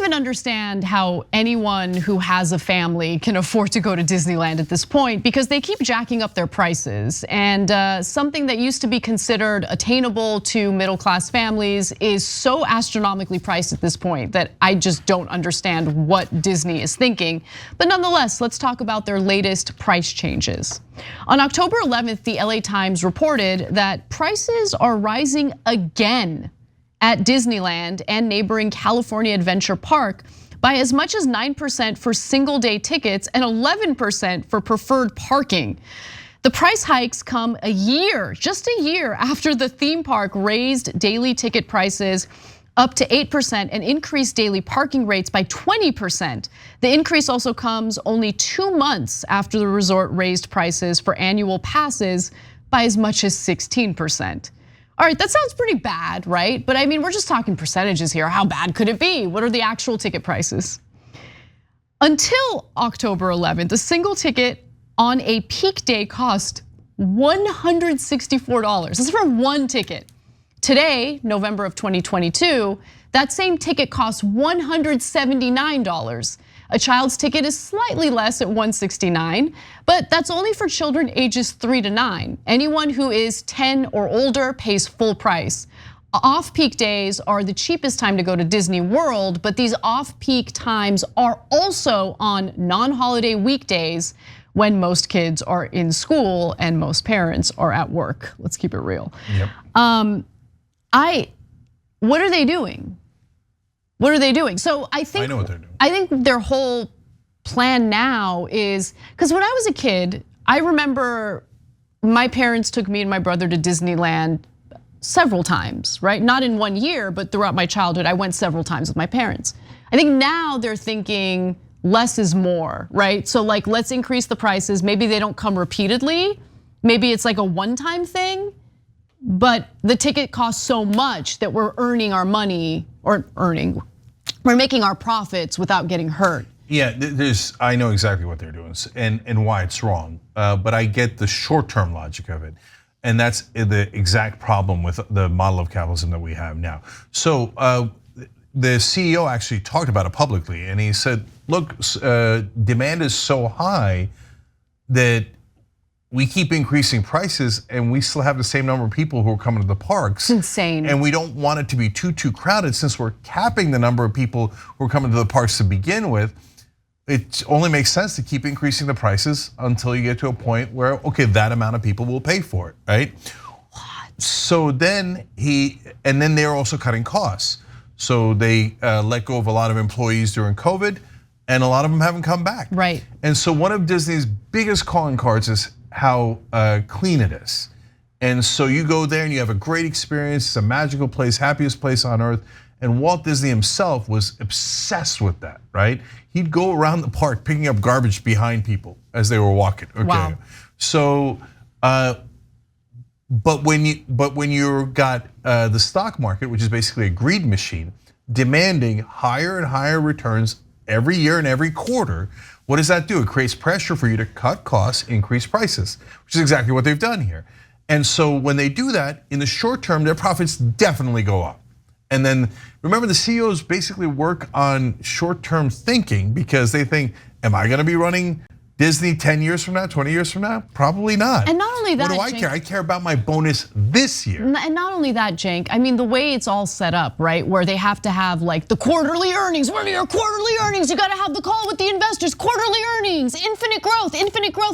even understand how anyone who has a family can afford to go to Disneyland at this point, because they keep jacking up their prices. And something that used to be considered attainable to middle-class families is so astronomically priced at this point that I just don't understand what Disney is thinking. But nonetheless, let's talk about their latest price changes. On October 11th, the LA Times reported that prices are rising again at Disneyland and neighboring California Adventure Park by as much as 9% for single day tickets and 11% for preferred parking. The price hikes come just a year after the theme park raised daily ticket prices up to 8% and increased daily parking rates by 20%. The increase also comes only 2 months after the resort raised prices for annual passes by as much as 16%. All right, that sounds pretty bad, right? But I mean, we're just talking percentages here. How bad could it be? What are the actual ticket prices? Until October 11th, a single ticket on a peak day cost $164. This is for one ticket. Today, November of 2022, that same ticket costs $179. A child's ticket is slightly less at $169, but that's only for children ages 3 to 9. Anyone who is 10 or older pays full price. Off-peak days are the cheapest time to go to Disney World, but these off-peak times are also on non-holiday weekdays when most kids are in school and most parents are at work. Let's keep it real. Yep. What are they doing? What are they doing? So I know what they're doing. I think their whole plan now is, because when I was a kid, I remember my parents took me and my brother to Disneyland several times, right? Not in 1 year, but throughout my childhood, I went several times with my parents. I think now they're thinking less is more, right? So like, let's increase the prices. Maybe they don't come repeatedly. Maybe it's like a one-time thing. But the ticket costs so much that we're earning our money, we're making our profits without getting hurt. Yeah, I know exactly what they're doing and why it's wrong. But I get the short-term logic of it. And that's the exact problem with the model of capitalism that we have now. So the CEO actually talked about it publicly, and he said, look, demand is so high that we keep increasing prices and we still have the same number of people who are coming to the parks. It's insane. And we don't want it to be too crowded. Since we're capping the number of people who are coming to the parks to begin with, it only makes sense to keep increasing the prices until you get to a point where, okay, that amount of people will pay for it, right? What? So then they're also cutting costs. So they let go of a lot of employees during COVID, and a lot of them haven't come back. Right. And so one of Disney's biggest calling cards is how clean it is. And so you go there and you have a great experience. It's a magical place, happiest place on earth. And Walt Disney himself was obsessed with that, right? He'd go around the park picking up garbage behind people as they were walking. Okay. Wow. So, but when you got the stock market, which is basically a greed machine, demanding higher and higher returns every year and every quarter, what does that do? It creates pressure for you to cut costs, increase prices, which is exactly what they've done here. And so when they do that, in the short term, their profits definitely go up. And then remember, the CEOs basically work on short-term thinking because they think, am I gonna be running Disney 10 years from now, 20 years from now? Probably not. And not only that, what do I care? I care about my bonus this year. And not only that, Cenk, I mean, the way it's all set up, right? Where they have to have like the quarterly earnings. What are your quarterly earnings? You gotta have the call with the investors, quarterly earnings, infinite growth,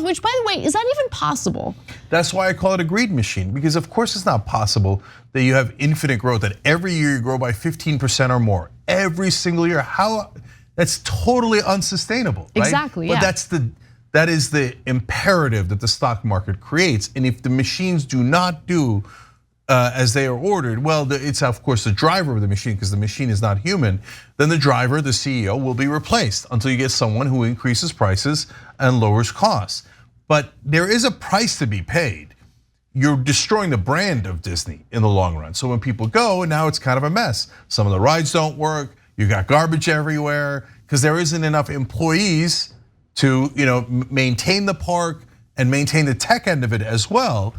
which by the way, is that even possible? That's why I call it a greed machine, because of course it's not possible that you have infinite growth, that every year you grow by 15% or more, every single year. That's totally unsustainable, right? Exactly, But yeah. that is the imperative that the stock market creates. And if the machines do not do as they are ordered, well, it's of course the driver of the machine, because the machine is not human, then the driver, the CEO, will be replaced until you get someone who increases prices and lowers costs. But there is a price to be paid. You're destroying the brand of Disney in the long run. So when people go, and now it's kind of a mess. Some of the rides don't work, you got garbage everywhere, because there isn't enough employees to maintain the park and maintain the tech end of it as well.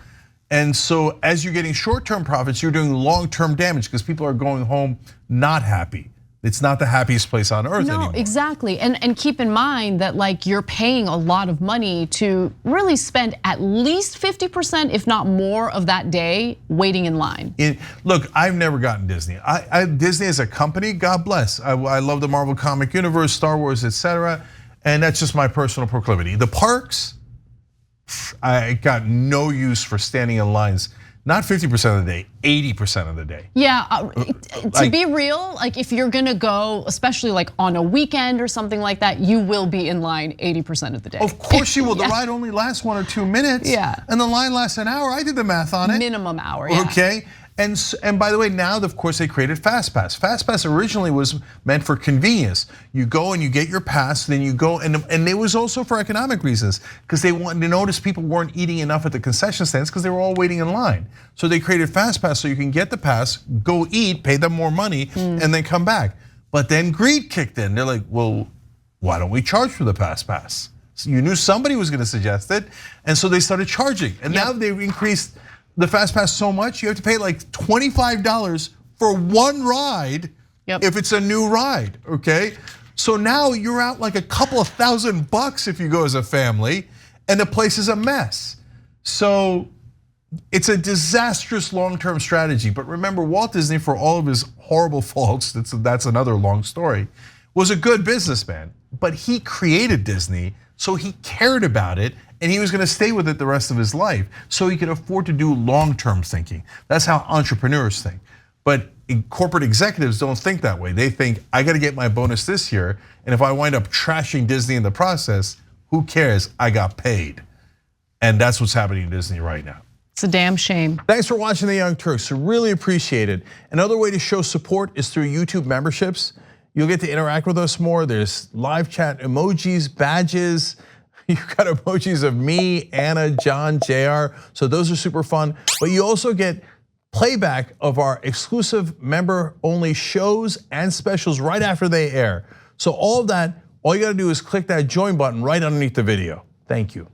And so as you're getting short-term profits, you're doing long-term damage because people are going home not happy. It's not the happiest place on earth no, anymore. Exactly. And keep in mind that like you're paying a lot of money to really spend at least 50%, if not more, of that day waiting in line. Look, I've never gotten Disney. Disney as a company, God bless. I love the Marvel comic universe, Star Wars, etc. And that's just my personal proclivity. The parks, I got no use for standing in lines. Not 50% of the day, 80% of the day. Yeah, to be real, like if you're gonna go, especially like on a weekend or something like that, you will be in line 80% of the day. Of course you will. The ride only lasts 1 or 2 minutes. Yeah. And the line lasts an hour. I did the math on it. Minimum hour, yeah. Okay. And by the way, now of course they created FastPass. FastPass originally was meant for convenience. You go and you get your pass, then you go and it was also for economic reasons because they wanted to notice people weren't eating enough at the concession stands because they were all waiting in line. So they created FastPass so you can get the pass, go eat, pay them more money, and then come back. But then greed kicked in. They're like, well, why don't we charge for the FastPass? So you knew somebody was going to suggest it, and so they started charging. And now they've increased the FastPass so much, you have to pay like $25 for one ride if it's a new ride, okay? So now you're out like a couple of $1,000 if you go as a family, and the place is a mess. So it's a disastrous long-term strategy. But remember, Walt Disney, for all of his horrible faults, that's another long story, was a good businessman. But he created Disney, so he cared about it, and he was gonna stay with it the rest of his life, so he could afford to do long-term thinking. That's how entrepreneurs think. But corporate executives don't think that way. They think, I gotta get my bonus this year, and if I wind up trashing Disney in the process, who cares? I got paid. And that's what's happening to Disney right now. It's a damn shame. Thanks for watching The Young Turks, really appreciate it. Another way to show support is through YouTube memberships. You'll get to interact with us more. There's live chat emojis, badges. You've got emojis of me, Anna, John, JR. So those are super fun. But you also get playback of our exclusive member-only shows and specials right after they air. So all of that, all you gotta do is click that join button right underneath the video. Thank you.